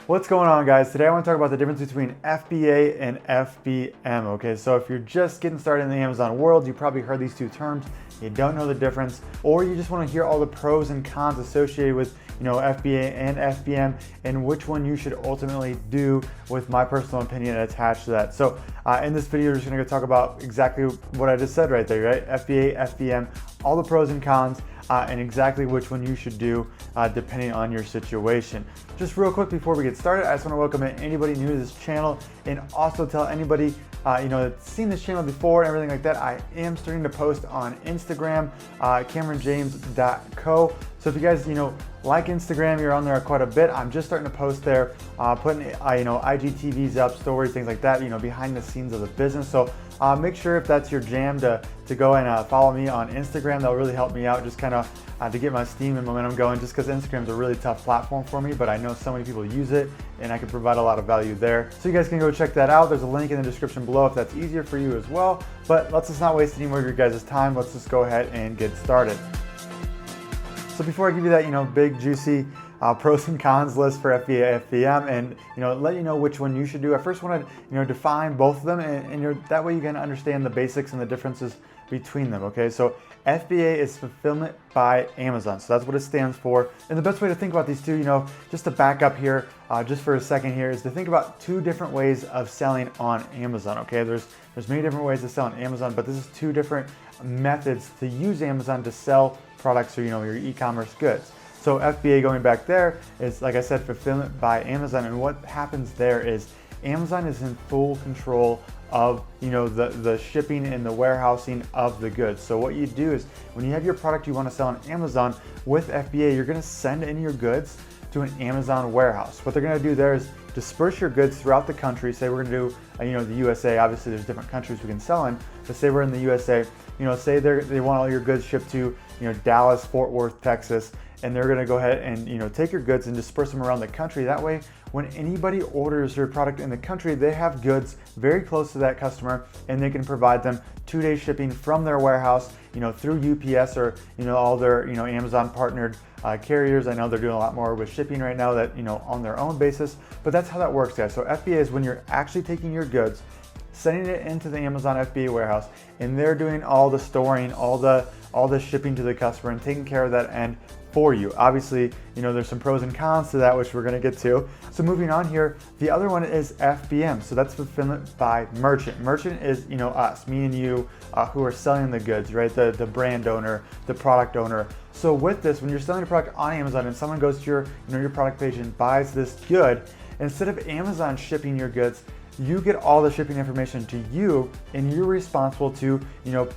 What's going on, guys? Today I want to talk about the difference between FBA and FBM, okay? So if you're just getting started in the Amazon world, you probably heard these two terms, you don't know the difference, or you just want to hear all the pros and cons associated with, FBA and FBM and which one you should ultimately do, with my personal opinion attached to that. So in this video, we're just gonna talk about exactly what I just said right there, right? FBA, FBM, all the pros and cons, and exactly which one you should do depending on your situation. Just real quick before we get started, I just want to welcome anybody new to this channel, and also tell anybody that's seen this channel before and everything like that, I am starting to post on Instagram, CamronJames.co. So if you guys like Instagram, you're on there quite a bit. I'm just starting to post there, putting IGTVs up, stories, things like that, behind the scenes of the business. So make sure, if that's your jam, to go and follow me on Instagram. That'll really help me out, just kind of to get my steam and momentum going, just because Instagram's a really tough platform for me, but I know so many people use it and I can provide a lot of value there. So you guys can go check that out. There's a link in the description below if that's easier for you as well. But let's just not waste any more of your guys' time. Let's just go ahead and get started. So before I give you that big juicy pros and cons list for FBA, FBM, and let you know which one you should do, I first want to define both of them, and that way you can understand the basics and the differences between them. Okay, so FBA is fulfillment by Amazon, so that's what it stands for. And the best way to think about these two, just to back up here just for a second here, is to think about two different ways of selling on Amazon. Okay, there's many different ways to sell on Amazon, but this is two different methods to use Amazon to sell products or your e-commerce goods. So FBA, going back there, is, like I said, fulfillment by Amazon, and what happens there is Amazon is in full control of the shipping and the warehousing of the goods. So what you do is, when you have your product you want to sell on Amazon, with FBA you're going to send in your goods to an Amazon warehouse. What they're going to do there is disperse your goods throughout the country. Say we're going to do the USA. Obviously there's different countries we can sell in, but say we're in the USA. Say they want all your goods shipped to Dallas, Fort Worth, Texas, and they're going to go ahead and take your goods and disperse them around the country. That way, when anybody orders your product in the country, they have goods very close to that customer, and they can provide them 2-day shipping from their warehouse, through UPS or all their Amazon partnered carriers. I know they're doing a lot more with shipping right now, that on their own basis, but that's how that works, guys. So FBA is when you're actually taking your goods, sending it into the Amazon FBA warehouse, and they're doing all the storing, all the shipping to the customer, and taking care of that end for you. Obviously, there's some pros and cons to that, which we're going to get to. So moving on here, the other one is FBM. So that's fulfillment by merchant. Merchant is, us, me and you, who are selling the goods, right? The brand owner, the product owner. So with this, when you're selling a product on Amazon and someone goes to your, your product page and buys this good, instead of Amazon shipping your goods, you get all the shipping information to you, and you're responsible to,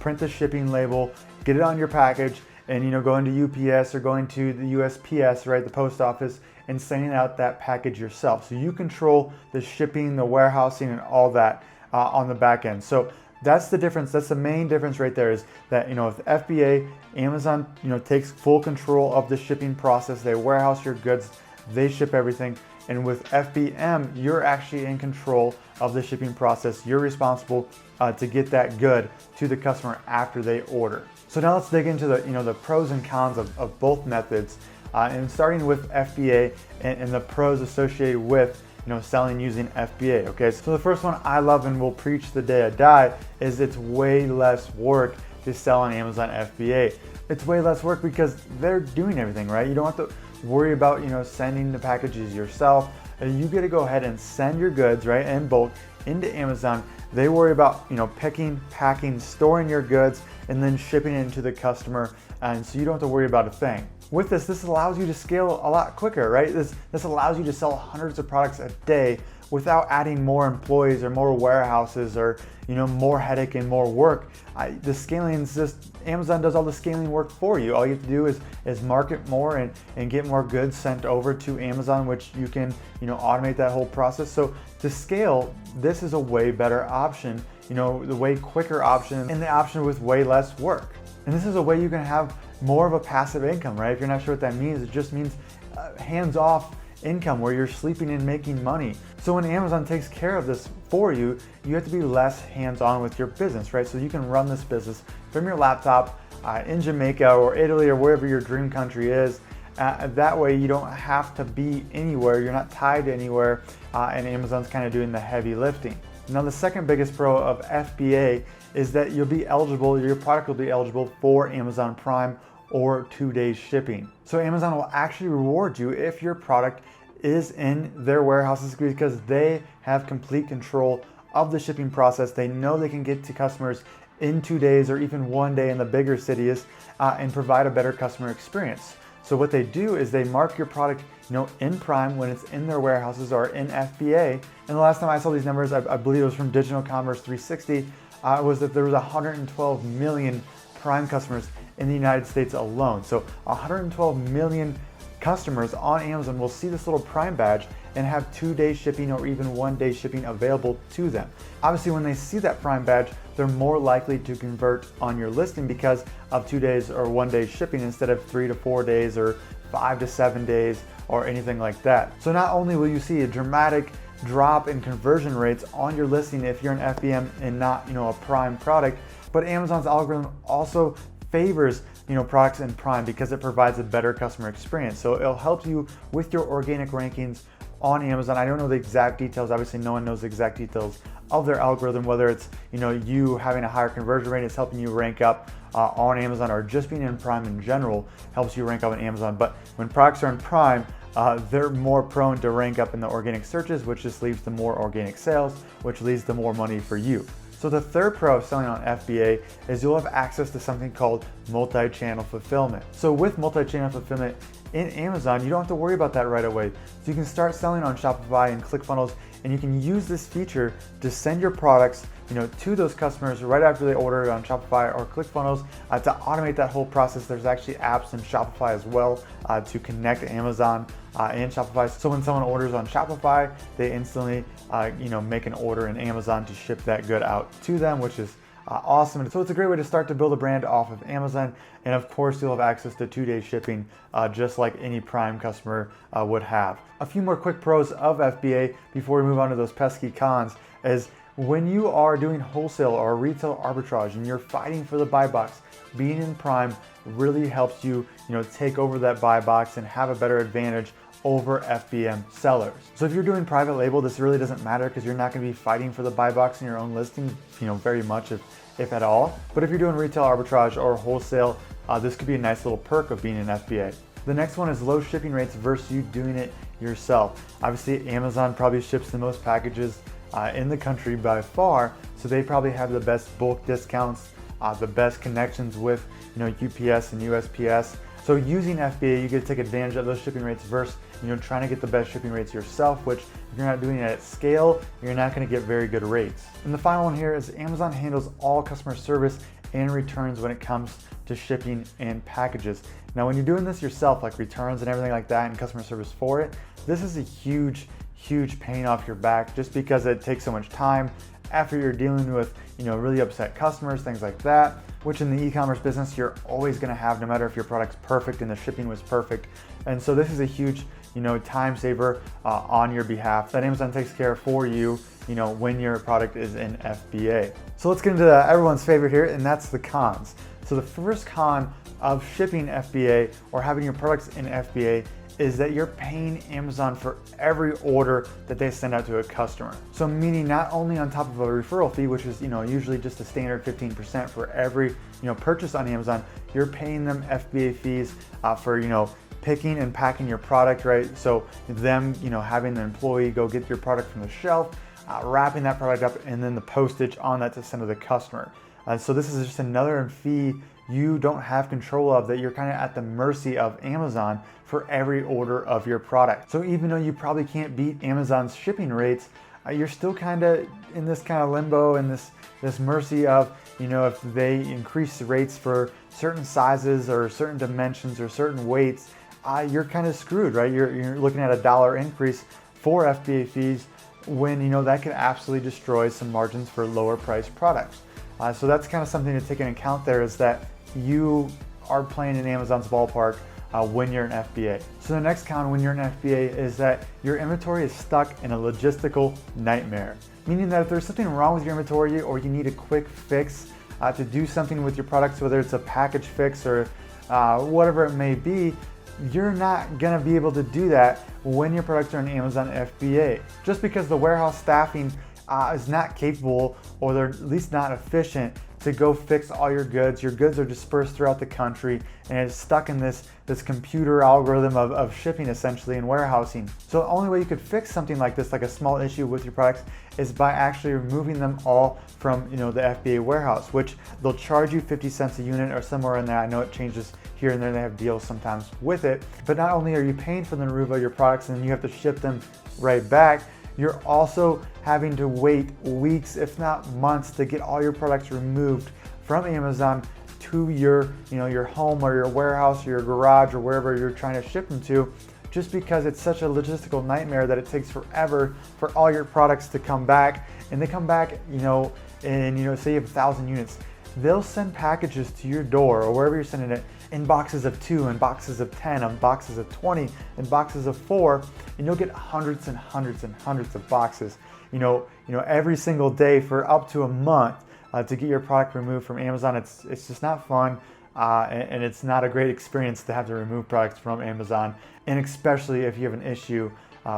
print the shipping label, get it on your package, and go into UPS or going to the USPS, right, the post office, and sending out that package yourself. So you control the shipping, the warehousing, and all that on the back end. So that's the difference. That's the main difference right there, is that with FBA, Amazon takes full control of the shipping process. They warehouse your goods, they ship everything. And with FBM, you're actually in control of the shipping process. You're responsible to get that good to the customer after they order. So now let's dig into the pros and cons of both methods, and starting with FBA and the pros associated with selling using FBA. Okay, so the first one I love and will preach the day I die is it's way less work to sell on Amazon FBA. It's way less work because they're doing everything, right? You don't have to worry about sending the packages yourself. You get to go ahead and send your goods, right, in bulk into Amazon. They worry about picking, packing, storing your goods, and then shipping it into the customer, and so you don't have to worry about a thing. With this allows you to scale a lot quicker, right? This allows you to sell hundreds of products a day without adding more employees or more warehouses or more headache and more work. The scaling is just, Amazon does all the scaling work for you. All you have to do is market more and get more goods sent over to Amazon, which you can automate that whole process. So to scale, this is a way better option, the way quicker option, and the option with way less work. And this is a way you can have more of a passive income, right? If you're not sure what that means, it just means hands-off income where you're sleeping and making money. So when Amazon takes care of this for you, you have to be less hands-on with your business, right? So you can run this business from your laptop in Jamaica or Italy or wherever your dream country is, That way you don't have to be anywhere, you're not tied to anywhere, and Amazon's kind of doing the heavy lifting. Now the second biggest pro of FBA is that you'll be eligible, your product will be eligible for Amazon Prime or 2-day shipping. So Amazon will actually reward you if your product is in their warehouses because they have complete control of the shipping process. They know they can get to customers in 2 days or even 1 day in the bigger cities and provide a better customer experience. So what they do is they mark your product, in Prime when it's in their warehouses or in FBA. And the last time I saw these numbers, I believe it was from Digital Commerce 360, was that there was 112 million Prime customers in the United States alone. So 112 million customers on Amazon will see this little Prime badge and have 2-day shipping or even 1-day shipping available to them. Obviously, when they see that Prime badge, they're more likely to convert on your listing because of 2 days or 1-day shipping instead of 3 to 4 days or 5 to 7 days or anything like that. So not only will you see a dramatic drop in conversion rates on your listing if you're an FBM and not, a Prime product, but Amazon's algorithm also favors products in Prime because it provides a better customer experience. So it'll help you with your organic rankings on Amazon. I don't know the exact details. Obviously, no one knows the exact details of their algorithm, whether it's you having a higher conversion rate is helping you rank up on Amazon, or just being in Prime in general helps you rank up on Amazon. But when products are in Prime, they're more prone to rank up in the organic searches, which just leads to more organic sales, which leads to more money for you. So the third pro of selling on FBA is you'll have access to something called multi-channel fulfillment. So with multi-channel fulfillment in Amazon, you don't have to worry about that right away. So you can start selling on Shopify and ClickFunnels, and you can use this feature to send your products to those customers right after they order it on Shopify or ClickFunnels to automate that whole process. There's actually apps in Shopify as well to connect Amazon and Shopify. So when someone orders on Shopify, they instantly make an order in Amazon to ship that good out to them, which is awesome. And so it's a great way to start to build a brand off of Amazon. And of course, you'll have access to 2-day shipping just like any Prime customer would have. A few more quick pros of FBA before we move on to those pesky cons is when you are doing wholesale or retail arbitrage and you're fighting for the buy box, being in Prime really helps you, take over that buy box and have a better advantage over FBM sellers. So if you're doing private label, this really doesn't matter because you're not going to be fighting for the buy box in your own listing, very much if at all. But if you're doing retail arbitrage or wholesale, this could be a nice little perk of being an FBA. The next one is low shipping rates versus you doing it yourself. Obviously, Amazon probably ships the most packages in the country by far, so they probably have the best bulk discounts, the best connections with UPS and USPS. So using FBA, you get to take advantage of those shipping rates versus trying to get the best shipping rates yourself, which if you're not doing it at scale, you're not going to get very good rates. And the final one here is Amazon handles all customer service and returns when it comes to shipping and packages. Now, when you're doing this yourself, like returns and everything like that and customer service for it, this is a huge pain off your back just because it takes so much time after you're dealing with really upset customers, things like that, which in the e-commerce business you're always going to have, no matter if your product's perfect and the shipping was perfect. And so this is a huge time saver on your behalf that Amazon takes care of for you when your product is in FBA. So let's get into everyone's favorite here, and that's the cons. So the first con of shipping FBA or having your products in FBA is that you're paying Amazon for every order that they send out to a customer. So meaning not only on top of a referral fee, which is usually just a standard 15% for every purchase on Amazon, you're paying them FBA fees for picking and packing your product, right? So them having the employee go get your product from the shelf, wrapping that product up, and then the postage on that to send to the customer. So this is just another fee you don't have control of, that you're kind of at the mercy of Amazon for every order of your product. So even though you probably can't beat Amazon's shipping rates, you're still kind of in this kind of limbo and this mercy of, if they increase the rates for certain sizes or certain dimensions or certain weights, you're kind of screwed, right? You're looking at $1 increase for FBA fees when that can absolutely destroy some margins for lower priced products. So that's kind of something to take into account there, is that you are playing in Amazon's ballpark when you're an FBA. So the next con when you're an FBA is that your inventory is stuck in a logistical nightmare. Meaning that if there's something wrong with your inventory or you need a quick fix to do something with your products, whether it's a package fix or whatever it may be, You're not gonna be able to do that when your products are in Amazon FBA. Just because the warehouse staffing is not capable, or they're at least not efficient to go fix all your goods. Your goods are dispersed throughout the country and it's stuck in this computer algorithm of shipping essentially and warehousing. So the only way you could fix something like this, like a small issue with your products, is by actually removing them all from the FBA warehouse, which they'll charge you 50 cents a unit or somewhere in there. I know it changes here and there, they have deals sometimes with it. But not only are you paying for the removal of your products and you have to ship them right back, you're also having to wait weeks, if not months, to get all your products removed from Amazon to your home or your warehouse or your garage or wherever you're trying to ship them to, just because it's such a logistical nightmare that it takes forever for all your products to come back. And they come back, and say you have 1,000 units, they'll send packages to your door or wherever you're sending it in boxes of 2, in boxes of 10, in boxes of 20, in boxes of 4, and you'll get hundreds and hundreds and hundreds of boxes, every single day for up to a month to get your product removed from Amazon. It's just not fun, and it's not a great experience to have to remove products from Amazon, and especially if you have an issue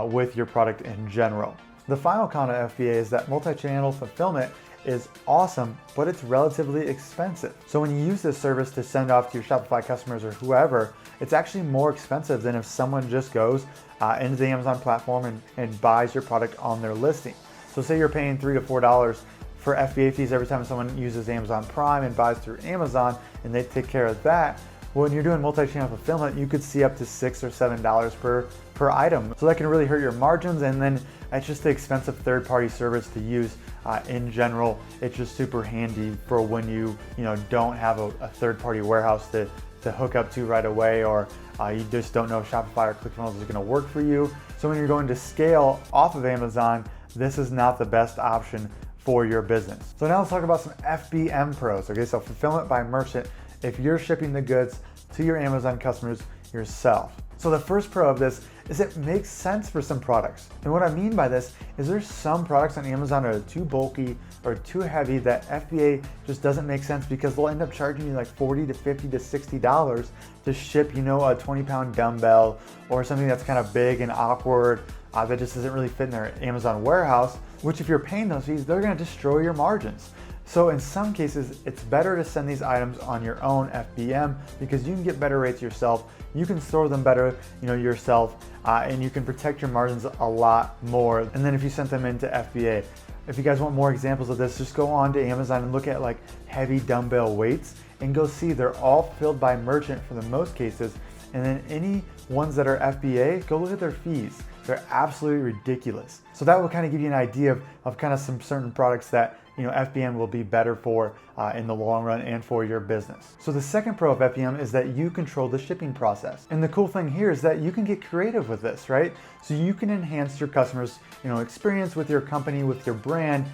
with your product in general. The final con of FBA is that multi-channel fulfillment is awesome, but it's relatively expensive. So when you use this service to send off to your Shopify customers or whoever, it's actually more expensive than if someone just goes into the Amazon platform and buys your product on their listing. So say you're paying $3 to $4 for FBA fees every time someone uses Amazon Prime and buys through Amazon, and they take care of that. When you're doing multi-channel fulfillment, you could see up to $6 or $7 per item. So that can really hurt your margins, and then it's just an expensive third-party service to use in general. It's just super handy for when you don't have a third-party warehouse to hook up to right away, or you just don't know if Shopify or ClickFunnels is going to work for you. So when you're going to scale off of Amazon, this is not the best option for your business. So now let's talk about some FBM pros. Okay, so fulfillment by merchant, if you're shipping the goods to your Amazon customers yourself. So the first pro of this is it makes sense for some products. And what I mean by this is there's some products on Amazon that are too bulky or too heavy that FBA just doesn't make sense, because they'll end up charging you like $40 to $50 to $60 to ship, a 20-pound dumbbell or something that's kind of big and awkward that just doesn't really fit in their Amazon warehouse, which if you're paying those fees, they're gonna destroy your margins. So in some cases, it's better to send these items on your own FBM, because you can get better rates yourself, you can store them better yourself, and you can protect your margins a lot more. And then if you sent them into FBA. If you guys want more examples of this, just go on to Amazon and look at like heavy dumbbell weights and go see they're all filled by merchant for the most cases. And then any ones that are FBA, go look at their fees. They're absolutely ridiculous. So that will kind of give you an idea of kind of some certain products that FBM will be better for in the long run and for your business. So the second pro of FBM is that you control the shipping process. And the cool thing here is that you can get creative with this, right? So you can enhance your customers' experience with your company, with your brand.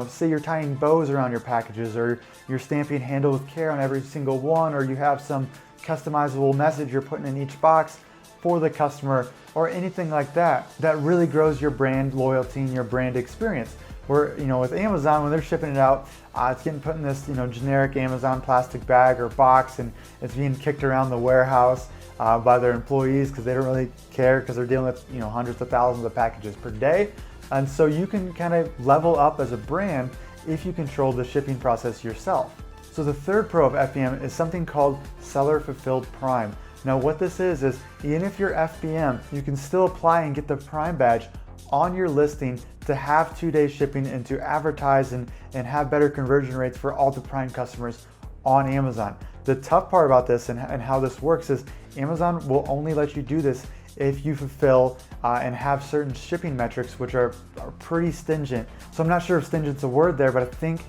Say you're tying bows around your packages, or you're stamping "handle with care" on every single one, or you have some customizable message you're putting in each box for the customer, or anything like that really grows your brand loyalty and your brand experience. Where with Amazon, when they're shipping it out, it's getting put in this generic Amazon plastic bag or box, and it's being kicked around the warehouse by their employees because they don't really care, because they're dealing with hundreds of thousands of packages per day. And so you can kind of level up as a brand if you control the shipping process yourself. So the third pro of FBM is something called Seller Fulfilled Prime. Now what this is even if you're FBM, you can still apply and get the Prime badge on your listing to have 2-day shipping and to advertise and have better conversion rates for all the Prime customers on Amazon. The tough part about this and how this works is Amazon will only let you do this if you fulfill and have certain shipping metrics, which are pretty stringent. So I'm not sure if stingent's a word there, but I think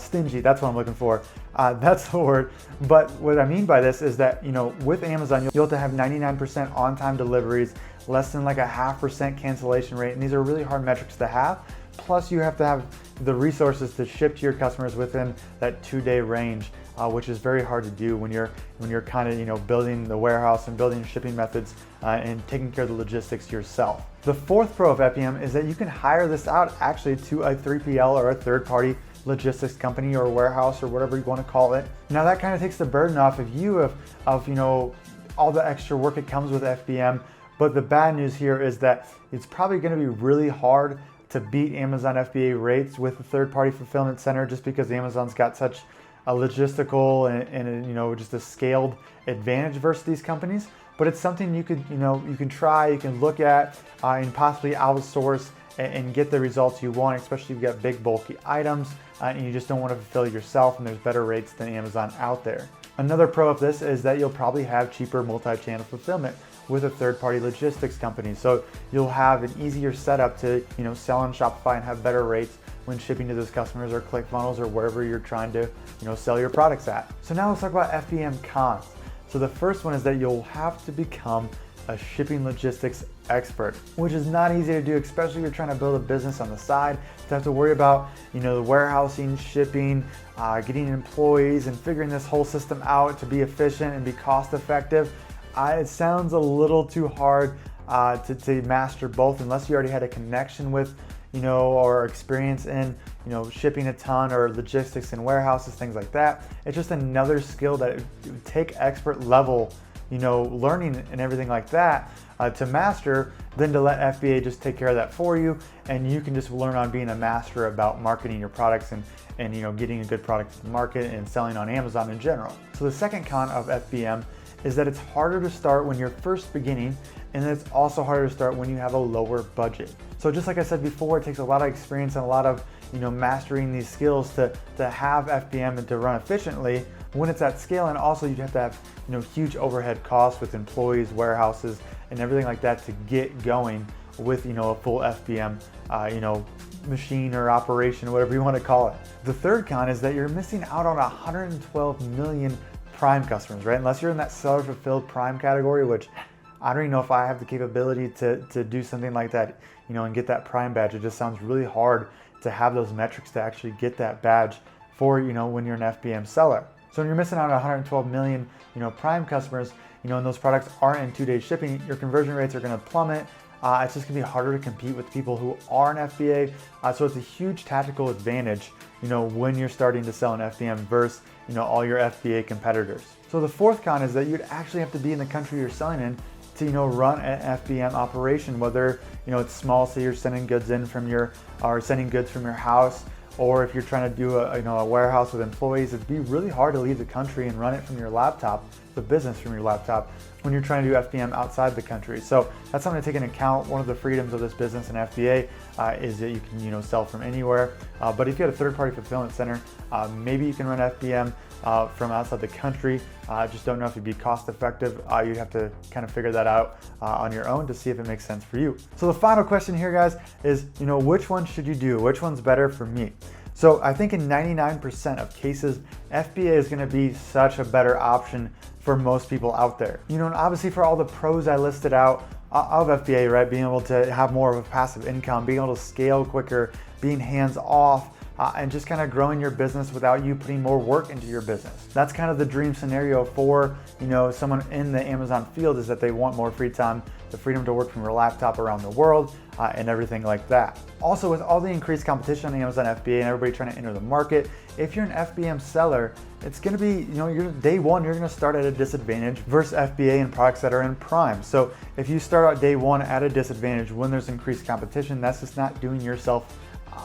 stingy, that's what I'm looking for. That's the word. But what I mean by this is that, with Amazon, you'll have to have 99% on-time deliveries, less than like a 0.5% cancellation rate. And these are really hard metrics to have. Plus you have to have the resources to ship to your customers within that 2-day range, which is very hard to do when you're kind of, building the warehouse and building shipping methods and taking care of the logistics yourself. The fourth pro of FBM is that you can hire this out actually to a 3PL or a third-party logistics company or warehouse or whatever you want to call it. Now that kind of takes the burden off of you of all the extra work it comes with FBM. But the bad news here is that it's probably going to be really hard to beat Amazon FBA rates with a third-party fulfillment center, just because Amazon's got such a logistical and just a scaled advantage versus these companies. But it's something you could, you can try, you can look at, and possibly outsource and get the results you want, especially if you've got big bulky items and you just don't want to fulfill yourself, and there's better rates than Amazon out there. Another pro of this is that you'll probably have cheaper multi-channel fulfillment with a third-party logistics company. So you'll have an easier setup to sell on Shopify and have better rates when shipping to those customers or ClickFunnels or wherever you're trying to sell your products at. So now let's talk about FBM cons. So the first one is that you'll have to become a shipping logistics expert, which is not easy to do, especially if you're trying to build a business on the side. To have to worry about the warehousing, shipping, getting employees, and figuring this whole system out to be efficient and be cost effective. It sounds a little too hard to master both, unless you already had a connection with or experience in shipping a ton or logistics and warehouses, things like that. It's just another skill that it would take expert level learning and everything like that to master, than to let FBA just take care of that for you, and you can just learn on being a master about marketing your products and getting a good product to the market and selling on Amazon in general. So the second con of FBM is that it's harder to start when you're first beginning, and then it's also harder to start when you have a lower budget. So just like I said before, it takes a lot of experience and a lot of mastering these skills to have FBM and to run efficiently when it's at scale. And also you'd have to have huge overhead costs with employees, warehouses, and everything like that to get going with a full FBM machine or operation, whatever you want to call it. The third con is that you're missing out on 112 million Prime customers, right? Unless you're in that seller fulfilled Prime category, which I don't even know if I have the capability to do something like that, and get that Prime badge. It just sounds really hard to have those metrics to actually get that badge for, when you're an FBM seller. So when you're missing out on 112 million, Prime customers, and those products aren't in 2-day shipping, your conversion rates are going to plummet. It's just gonna be harder to compete with people who are an FBA. So it's a huge tactical advantage, when you're starting to sell an FBM versus, all your FBA competitors. So the fourth con is that you'd actually have to be in the country you're selling in to, run an FBM operation, whether, it's small, so you're sending goods in or sending goods from your house, or if you're trying to do a warehouse with employees. It'd be really hard to leave the country and run it from your laptop, the business from your laptop, when you're trying to do FBM outside the country. So that's something to take into account. One of the freedoms of this business in FBA is that you can sell from anywhere. But if you had a third-party fulfillment center, maybe you can run FBM from outside the country. Just don't know if it'd be cost effective. You'd have to kind of figure that out on your own to see if it makes sense for you. So the final question here, guys, is which one should you do? Which one's better for me? So I think in 99% of cases, FBA is going to be such a better option for most people out there. And obviously for all the pros I listed out of FBA, right? Being able to have more of a passive income, being able to scale quicker, being hands off, and just kind of growing your business without you putting more work into your business. That's kind of the dream scenario for someone in the Amazon field, is that they want more free time, the freedom to work from your laptop around the world, and everything like that. Also, with all the increased competition on Amazon FBA and everybody trying to enter the market, if you're an FBM seller, it's going to be, you're day one, you're going to start at a disadvantage versus FBA and products that are in Prime. So if you start out day one at a disadvantage when there's increased competition, that's just not doing yourself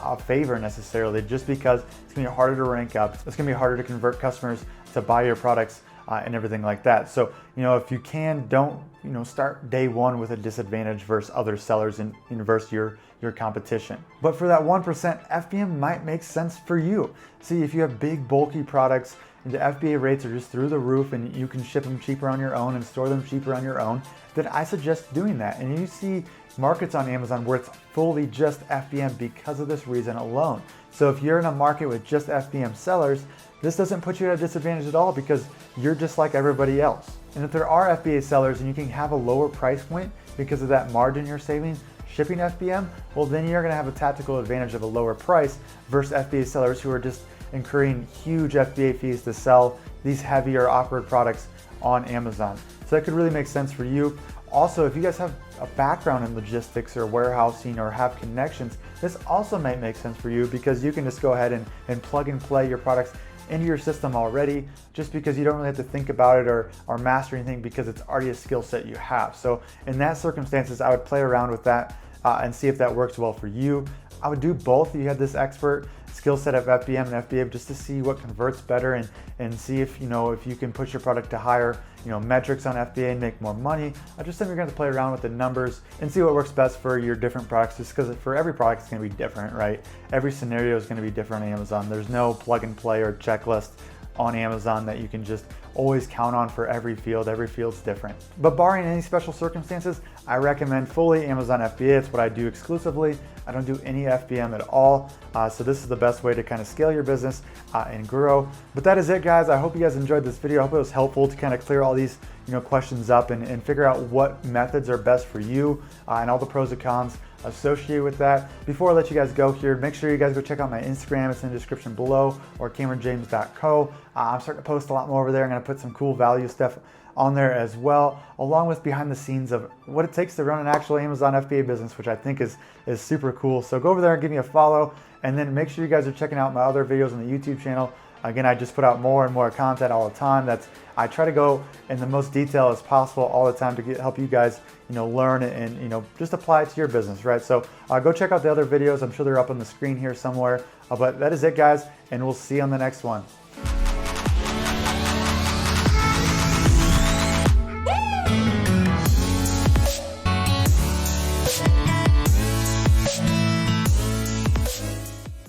a favor necessarily, just because it's going to be harder to rank up. It's going to be harder to convert customers to buy your products and everything like that. So, if you don't, start day one with a disadvantage versus other sellers and versus your competition. But for that 1%, FBM might make sense for you. See, if you have big bulky products, the FBA rates are just through the roof and you can ship them cheaper on your own and store them cheaper on your own, then I suggest doing that. And you see markets on Amazon where it's fully just FBM because of this reason alone. So if you're in a market with just FBM sellers, this doesn't put you at a disadvantage at all, because you're just like everybody else. And if there are FBA sellers and you can have a lower price point because of that margin you're saving shipping FBM, well then you're gonna have a tactical advantage of a lower price versus FBA sellers who are just incurring huge FBA fees to sell these heavy or awkward products on Amazon. So that could really make sense for you. Also, if you guys have a background in logistics or warehousing or have connections, this also might make sense for you, because you can just go ahead and plug and play your products into your system already, just because you don't really have to think about it or master anything, because it's already a skill set you have. So in that circumstances, I would play around with that and see if that works well for you. I would do both. You have this expert skill set of FBM and FBA just to see what converts better and see if if you can push your product to higher metrics on FBA and make more money. I just think you're going to play around with the numbers and see what works best for your different products, just because for every product it's going to be different, right? Every scenario is going to be different on Amazon. There's no plug and play or checklist on Amazon that you can just always count on for every field. Every field's different. But barring any special circumstances, I recommend fully Amazon FBA. It's what I do exclusively. I don't do any FBM at all. So this is the best way to kind of scale your business and grow. But that is it, guys. I hope you guys enjoyed this video. I hope it was helpful to kind of clear all these questions up and figure out what methods are best for you and all the pros and cons associated with that. Before I let you guys go here, make sure you guys go check out my Instagram. It's in the description below, or CamronJames.co. I'm starting to post a lot more over there. I'm going to put some cool value stuff on there as well, along with behind the scenes of what it takes to run an actual Amazon FBA business, which I think is super cool. So go over there and give me a follow, and then make sure you guys are checking out my other videos on the YouTube channel. Again, I just put out more and more content all the time. I try to go in the most detail as possible all the time to help you guys learn and just apply it to your business, right? So go check out the other videos. I'm sure they're up on the screen here somewhere. But that is it, guys, and we'll see you on the next one.